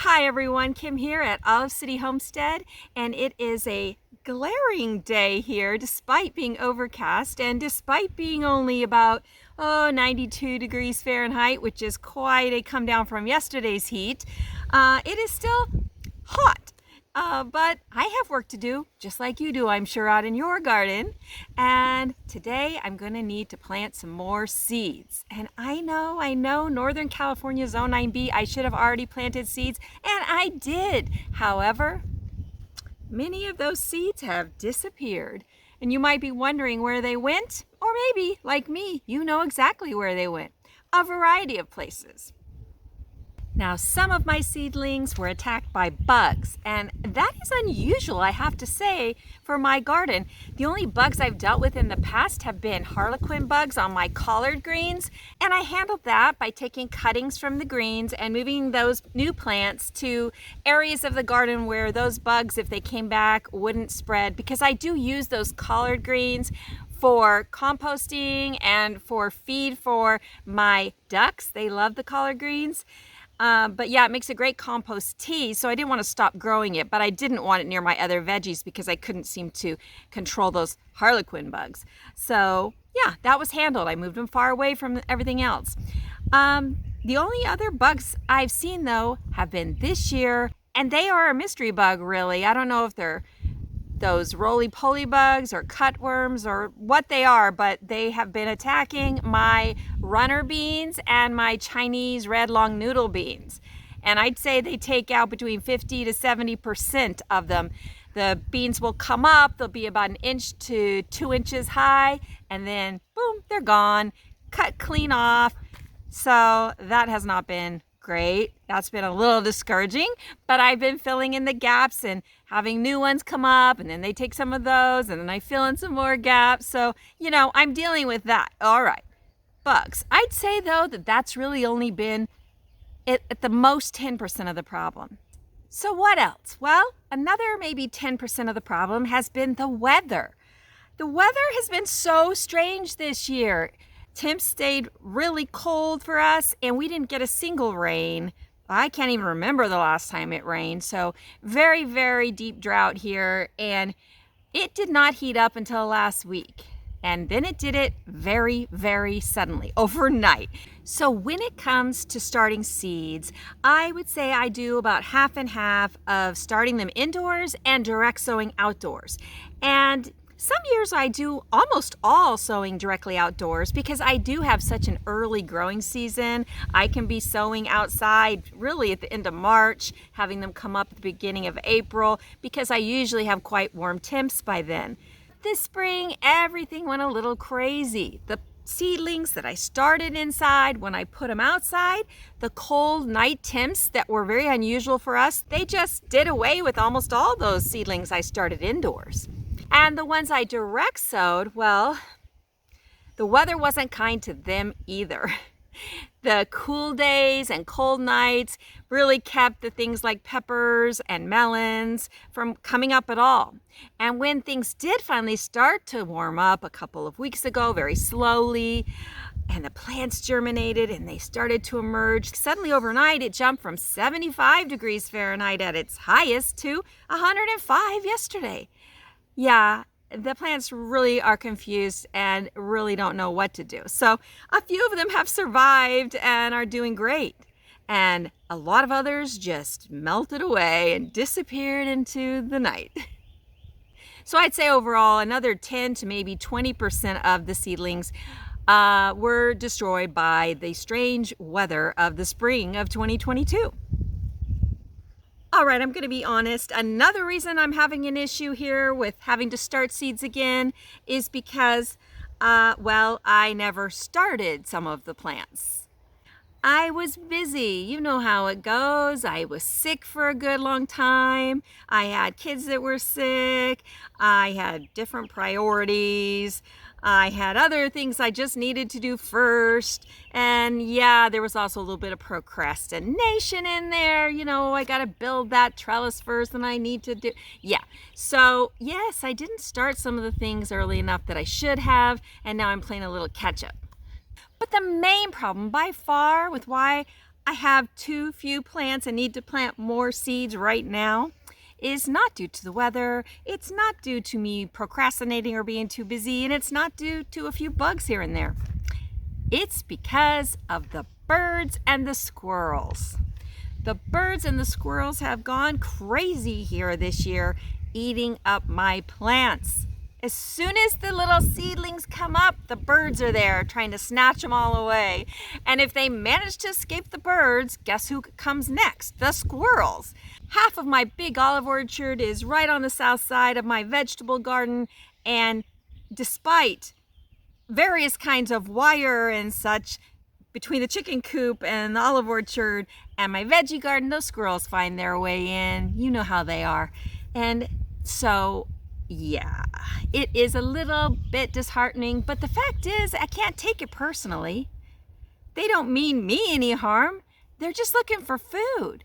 Hi everyone, Kim here at Olive City Homestead, and it is a glaring day here despite being overcast and despite being only about 92 degrees Fahrenheit, which is quite a come down from yesterday's heat. It is still hot. But I have work to do, just like you do, I'm sure, out in your garden. And today I'm going to need to plant some more seeds. And I know, Northern California Zone 9B, I should have already planted seeds, and I did. However, many of those seeds have disappeared. And you might be wondering where they went, or maybe, like me, you know exactly where they went. A variety of places. Now, some of my seedlings were attacked by bugs, and that is unusual, I have to say, for my garden. The only bugs I've dealt with in the past have been harlequin bugs on my collard greens, and I handled that by taking cuttings from the greens and moving those new plants to areas of the garden where those bugs, if they came back, wouldn't spread, because I do use those collard greens for composting and for feed for my ducks. They love the collard greens. But yeah, it makes a great compost tea, so I didn't want to stop growing it, but I didn't want it near my other veggies because I couldn't seem to control those harlequin bugs. So yeah, that was handled. I moved them far away from everything else. The only other bugs I've seen, though, have been this year, and they are a mystery bug, really. I don't know if they're those roly-poly bugs or cutworms or what they are, but they have been attacking my runner beans and my Chinese red long noodle beans. And I'd say they take out between 50 to 70% of them. The beans will come up, they'll be about 1 inch to 2 inches high, and then boom, they're gone, cut clean off. So that has not been great. That's been a little discouraging, but I've been filling in the gaps and having new ones come up, and then they take some of those, and then I fill in some more gaps. So, I'm dealing with that. All right. Bugs. I'd say, though, that's really only been at the most 10% of the problem. So what else? Well, another maybe 10% of the problem has been the weather. The weather has been so strange this year. Temps stayed really cold for us, and we didn't get a single rain. I can't even remember the last time it rained. So very, very deep drought here, and it did not heat up until last week. And then it did it very, very suddenly, overnight. So when it comes to starting seeds, I would say I do about half and half of starting them indoors and direct sowing outdoors. And some years I do almost all sowing directly outdoors because I do have such an early growing season. I can be sowing outside really at the end of March, having them come up at the beginning of April because I usually have quite warm temps by then. This spring, everything went a little crazy. The seedlings that I started inside, when I put them outside, the cold night temps that were very unusual for us, they just did away with almost all those seedlings I started indoors. And the ones I direct sowed, well, the weather wasn't kind to them either. The cool days and cold nights really kept the things like peppers and melons from coming up at all. And when things did finally start to warm up a couple of weeks ago, very slowly, and the plants germinated and they started to emerge, suddenly overnight it jumped from 75 degrees Fahrenheit at its highest to 105 yesterday. Yeah, the plants really are confused and really don't know what to do. So a few of them have survived and are doing great. And a lot of others just melted away and disappeared into the night. So I'd say overall another 10 to maybe 20% of the seedlings were destroyed by the strange weather of the spring of 2022. All right, I'm going to be honest. Another reason I'm having an issue here with having to start seeds again is because, I never started some of the plants. I was busy. You know how it goes. I was sick for a good long time. I had kids that were sick. I had different priorities. I had other things I just needed to do first. And yeah, there was also a little bit of procrastination in there. I got to build that trellis first and I need to do. Yeah. So yes, I didn't start some of the things early enough that I should have. And now I'm playing a little catch up. But the main problem by far with why I have too few plants and need to plant more seeds right now is not due to the weather, it's not due to me procrastinating or being too busy, and it's not due to a few bugs here and there. It's because of the birds and the squirrels. The birds and the squirrels have gone crazy here this year, eating up my plants. As soon as the little seedlings come up, the birds are there trying to snatch them all away. And if they manage to escape the birds, guess who comes next? The squirrels. Half of my big olive orchard is right on the south side of my vegetable garden, and despite various kinds of wire and such between the chicken coop and the olive orchard and my veggie garden, those squirrels find their way in. You know how they are. And so, yeah, it is a little bit disheartening, but the fact is I can't take it personally. They don't mean me any harm. They're just looking for food.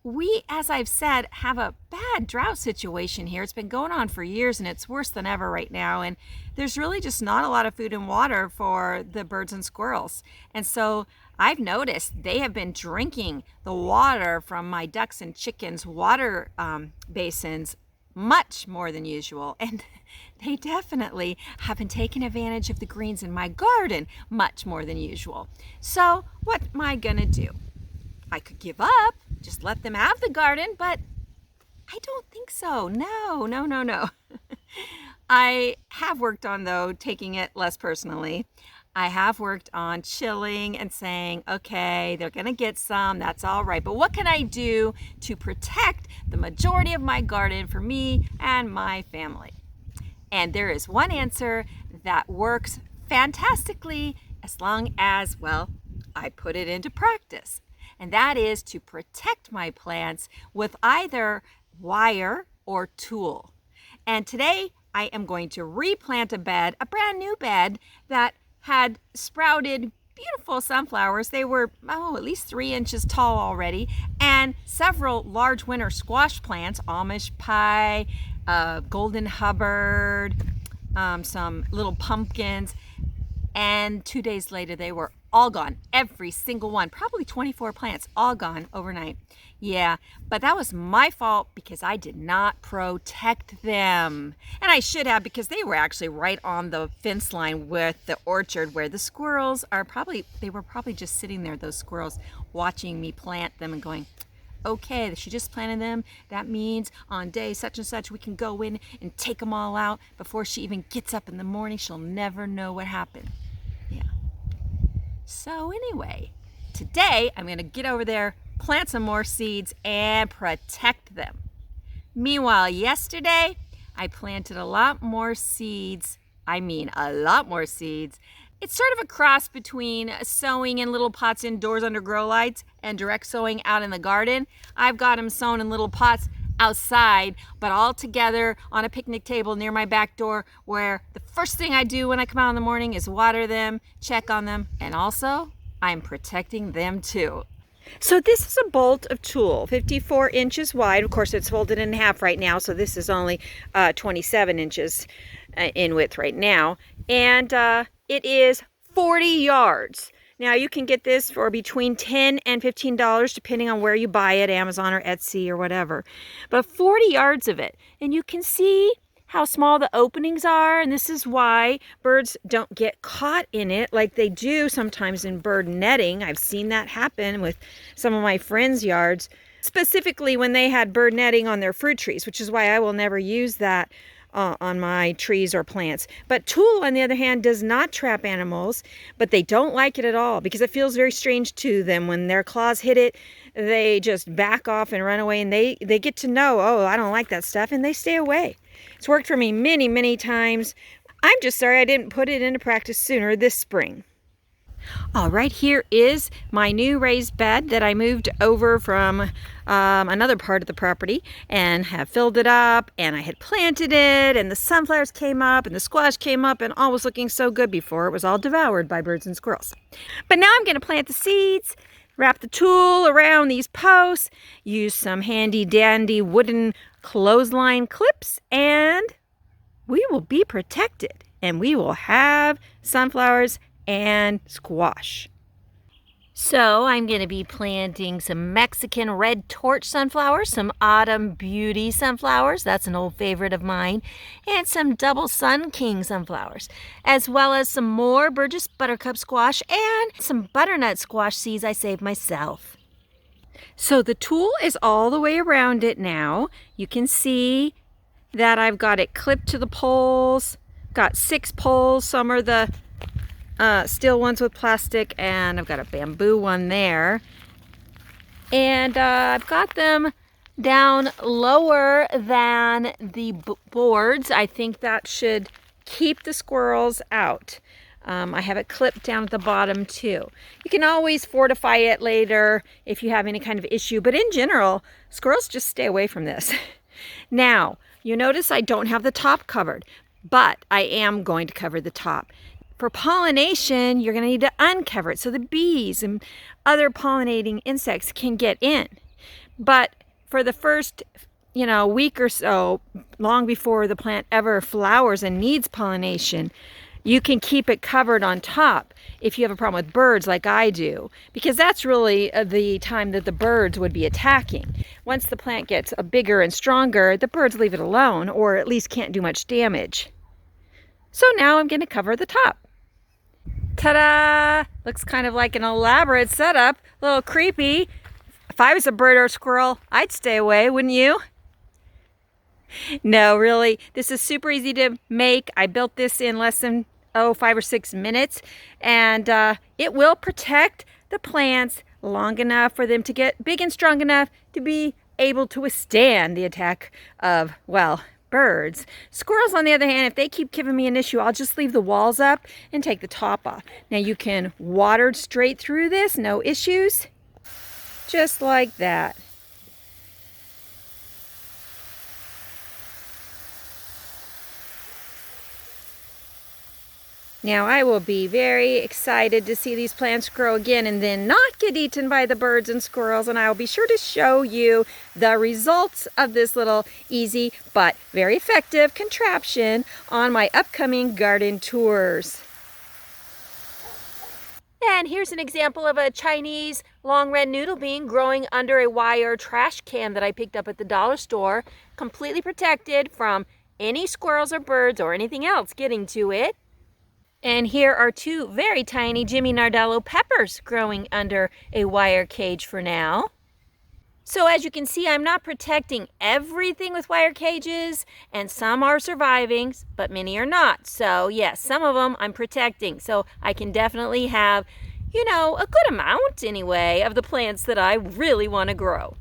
We, as I've said, have a bad drought situation here. It's been going on for years, and it's worse than ever right now. And there's really just not a lot of food and water for the birds and squirrels. And so I've noticed they have been drinking the water from my ducks and chickens' water basins much more than usual. And they definitely have been taking advantage of the greens in my garden much more than usual. So what am I gonna do? I could give up, just let them have the garden, but I don't think so. No. I have worked on, though, taking it less personally. I have worked on chilling and saying, okay, they're gonna get some, that's all right. But what can I do to protect the majority of my garden for me and my family? And there is one answer that works fantastically as long as, well, I put it into practice. And that is to protect my plants with either wire or tulle. And today I am going to replant a bed, a brand new bed that had sprouted beautiful sunflowers. They were, at least 3 inches tall already, and several large winter squash plants, Amish pie, golden Hubbard, some little pumpkins. And 2 days later, they were all gone. Every single one, probably 24 plants, all gone overnight. Yeah, but that was my fault because I did not protect them. And I should have, because they were actually right on the fence line with the orchard where the squirrels are they were probably just sitting there, those squirrels, watching me plant them and going, okay, she just planted them. That means on day such and such, we can go in and take them all out before she even gets up in the morning. She'll never know what happened. Yeah. So anyway, today I'm going to get over there, plant some more seeds, and protect them. Meanwhile, yesterday I planted a lot more seeds. I mean, a lot more seeds. It's sort of a cross between sowing in little pots indoors under grow lights and direct sowing out in the garden. I've got them sown in little pots outside, but all together on a picnic table near my back door, where the first thing I do when I come out in the morning is water them, check on them, and also I'm protecting them too. So this is a bolt of tulle, 54 inches wide. Of course, it's folded in half right now, so this is only 27 inches in width right now. And it is 40 yards. Now you can get this for between $10 and $15 depending on where you buy it, Amazon or Etsy or whatever. But 40 yards of it. And you can see how small the openings are, and this is why birds don't get caught in it like they do sometimes in bird netting. I've seen that happen with some of my friends' yards, specifically when they had bird netting on their fruit trees, which is why I will never use that on my trees or plants. But tulle, on the other hand, does not trap animals, but they don't like it at all because it feels very strange to them. When their claws hit it, they just back off and run away, and they get to know, oh, I don't like that stuff, and they stay away. It's worked for me many, many times. I'm just sorry I didn't put it into practice sooner this spring. All right, here is my new raised bed that I moved over from another part of the property and have filled it up, and I had planted it, and the sunflowers came up and the squash came up, and all was looking so good before it was all devoured by birds and squirrels. But now I'm going to plant the seeds, wrap the tulle around these posts, use some handy dandy wooden clothesline clips, and we will be protected, and we will have sunflowers and squash. So I'm going to be planting some Mexican red torch sunflowers, some autumn beauty sunflowers, that's an old favorite of mine, and some double sun king sunflowers, as well as some more Burgess buttercup squash and some butternut squash seeds I saved myself. So the tool is all the way around it now. You can see that I've got it clipped to the poles, got 6 poles. Some are the steel ones with plastic, and I've got a bamboo one there. And I've got them down lower than the boards. I think that should keep the squirrels out. I have it clipped down at the bottom too. You can always fortify it later if you have any kind of issue, but in general, squirrels just stay away from this. Now, you notice I don't have the top covered, but I am going to cover the top. For pollination, you're going to need to uncover it so the bees and other pollinating insects can get in. But for the first, week or so, long before the plant ever flowers and needs pollination, you can keep it covered on top if you have a problem with birds like I do, because that's really the time that the birds would be attacking. Once the plant gets bigger and stronger, the birds leave it alone, or at least can't do much damage. So now I'm going to cover the top. Ta-da! Looks kind of like an elaborate setup. A little creepy. If I was a bird or a squirrel, I'd stay away, wouldn't you? No, really. This is super easy to make. I built this in less than 5 or 6 minutes. And it will protect the plants long enough for them to get big and strong enough to be able to withstand the attack of, birds. Squirrels, on the other hand, if they keep giving me an issue, I'll just leave the walls up and take the top off. Now you can water straight through this, no issues. Just like that. Now I will be very excited to see these plants grow again and then not get eaten by the birds and squirrels, and I will be sure to show you the results of this little easy but very effective contraption on my upcoming garden tours. And here's an example of a Chinese long red noodle bean growing under a wire trash can that I picked up at the dollar store, completely protected from any squirrels or birds or anything else getting to it. And here are 2 very tiny Jimmy Nardello peppers growing under a wire cage for now. So as you can see, I'm not protecting everything with wire cages, and some are surviving, but many are not. So yes, some of them I'm protecting. So I can definitely have, a good amount anyway of the plants that I really want to grow.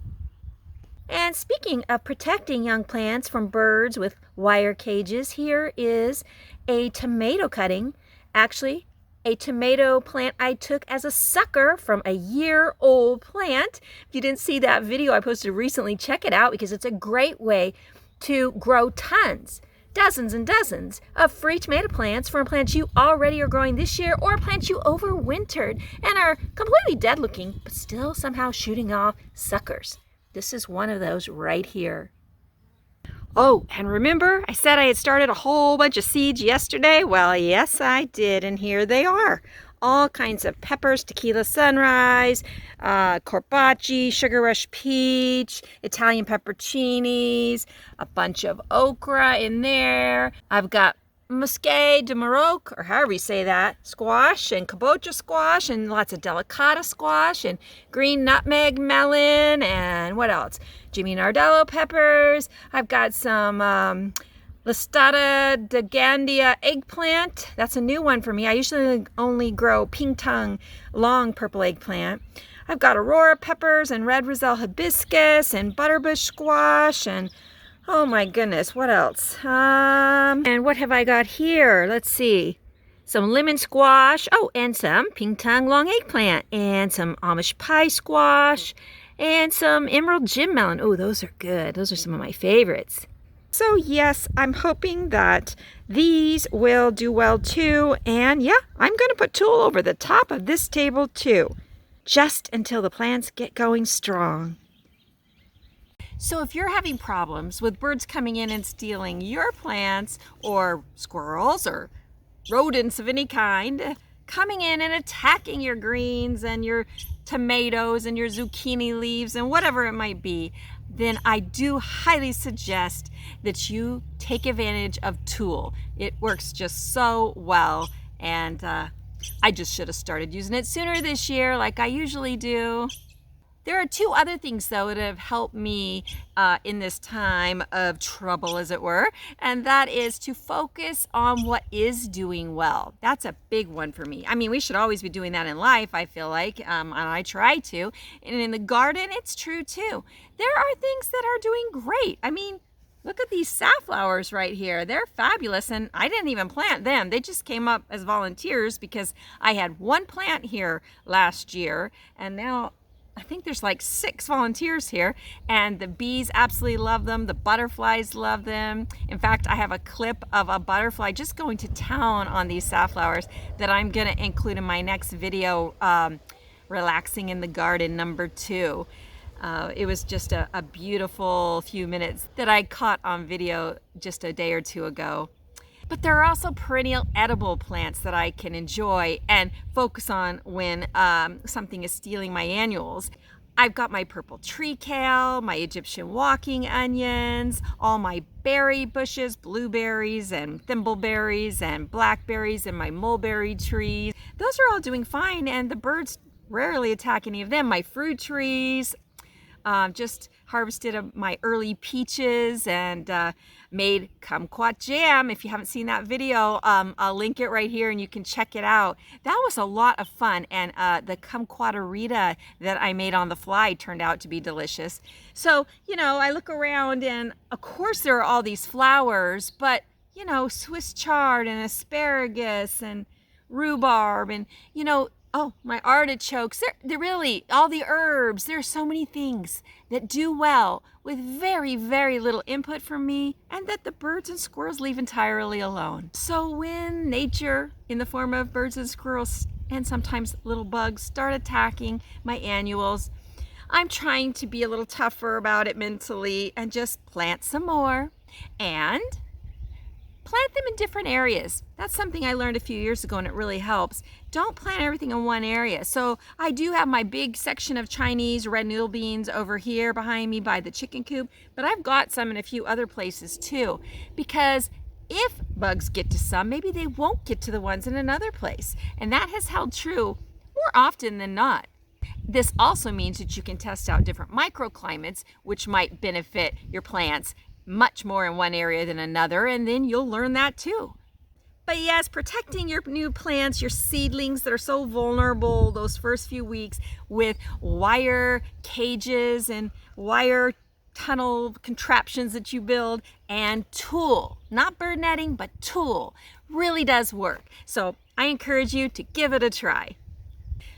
And speaking of protecting young plants from birds with wire cages, here is a tomato cutting. Actually, a tomato plant I took as a sucker from a year-old plant. If you didn't see that video I posted recently, check it out because it's a great way to grow dozens and dozens of free tomato plants from plants you already are growing this year or plants you overwintered and are completely dead looking but still somehow shooting off suckers. This is one of those right here. Oh, and remember I said I had started a whole bunch of seeds yesterday? Well, yes, I did, and here they are. All kinds of peppers, tequila sunrise, corbacci, sugar rush peach, Italian pepperoncinis, a bunch of okra in there. I've got musqué de Maroc, or however you say that, squash and kabocha squash and lots of delicata squash and green nutmeg melon and what else? Jimmy Nardello peppers. I've got some Listata de Gandia eggplant. That's a new one for me. I usually only grow pink tongue, long purple eggplant. I've got aurora peppers and red Roselle hibiscus and butterbush squash and oh my goodness, what else? And what have I got here? Let's see. Some lemon squash. Oh, and some pink tongue long eggplant. And some Amish pie squash. And some emerald gem melon. Oh, those are good. Those are some of my favorites. So yes, I'm hoping that these will do well too. And yeah, I'm going to put tulle over the top of this table too. Just until the plants get going strong. So if you're having problems with birds coming in and stealing your plants or squirrels or rodents of any kind, coming in and attacking your greens and your tomatoes and your zucchini leaves and whatever it might be, then I do highly suggest that you take advantage of Tool. It works just so well, and I just should have started using it sooner this year like I usually do. There are two other things, though, that have helped me in this time of trouble, as it were, and that is to focus on what is doing well. That's a big one for me. I mean, we should always be doing that in life, I feel like, and I try to. And in the garden, it's true, too. There are things that are doing great. I mean, look at these safflowers right here. They're fabulous, and I didn't even plant them. They just came up as volunteers because I had one plant here last year, and now I think there's like 6 volunteers here, and the bees absolutely love them. The butterflies love them. In fact, I have a clip of a butterfly just going to town on these safflowers that I'm going to include in my next video, Relaxing in the Garden #2. It was just a beautiful few minutes that I caught on video just a day or two ago. But there are also perennial edible plants that I can enjoy and focus on when something is stealing my annuals. I've got my purple tree kale, my Egyptian walking onions, all my berry bushes, blueberries and thimbleberries and blackberries, and my mulberry trees. Those are all doing fine, and the birds rarely attack any of them. My fruit trees, just harvested my early peaches and made kumquat jam. If you haven't seen that video, I'll link it right here and you can check it out. That was a lot of fun, and the kumquatarita that I made on the fly turned out to be delicious. So, you know, I look around and of course there are all these flowers, but you know, Swiss chard and asparagus and rhubarb and, you know, oh, my artichokes, they're really, all the herbs. There are so many things that do well with very, very little input from me, and that the birds and squirrels leave entirely alone. So when nature, in the form of birds and squirrels, and sometimes little bugs, start attacking my annuals, I'm trying to be a little tougher about it mentally and just plant some more and plant them in different areas. That's something I learned a few years ago, and it really helps. Don't plant everything in one area. So I do have my big section of Chinese red noodle beans over here behind me by the chicken coop, but I've got some in a few other places too, because if bugs get to some, maybe they won't get to the ones in another place. And that has held true more often than not. This also means that you can test out different microclimates, which might benefit your plants much more in one area than another, and then you'll learn that too. But yes, protecting your new plants, your seedlings that are so vulnerable those first few weeks with wire cages and wire tunnel contraptions that you build, and Tool, not bird netting, but Tool, really does work. So I encourage you to give it a try.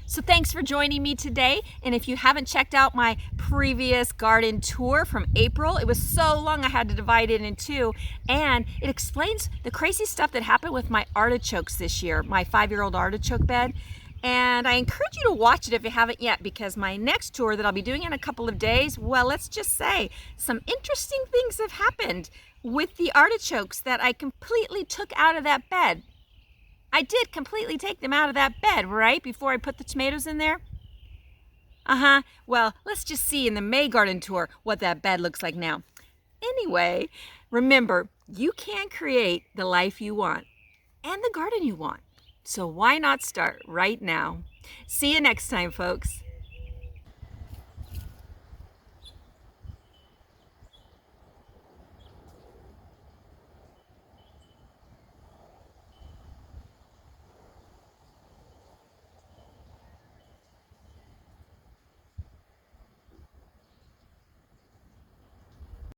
So thanks for joining me today, and if you haven't checked out my previous garden tour from April, it was so long I had to divide it in two, and it explains the crazy stuff that happened with my artichokes this year, my 5-year-old artichoke bed. And I encourage you to watch it if you haven't yet, because my next tour that I'll be doing in a couple of days, well, let's just say some interesting things have happened with the artichokes that I completely took out of that bed. I did completely take them out of that bed, right, before I put the tomatoes in there? Well, let's just see in the May garden tour what that bed looks like now. Anyway, remember, you can create the life you want and the garden you want. So why not start right now? See you next time, folks.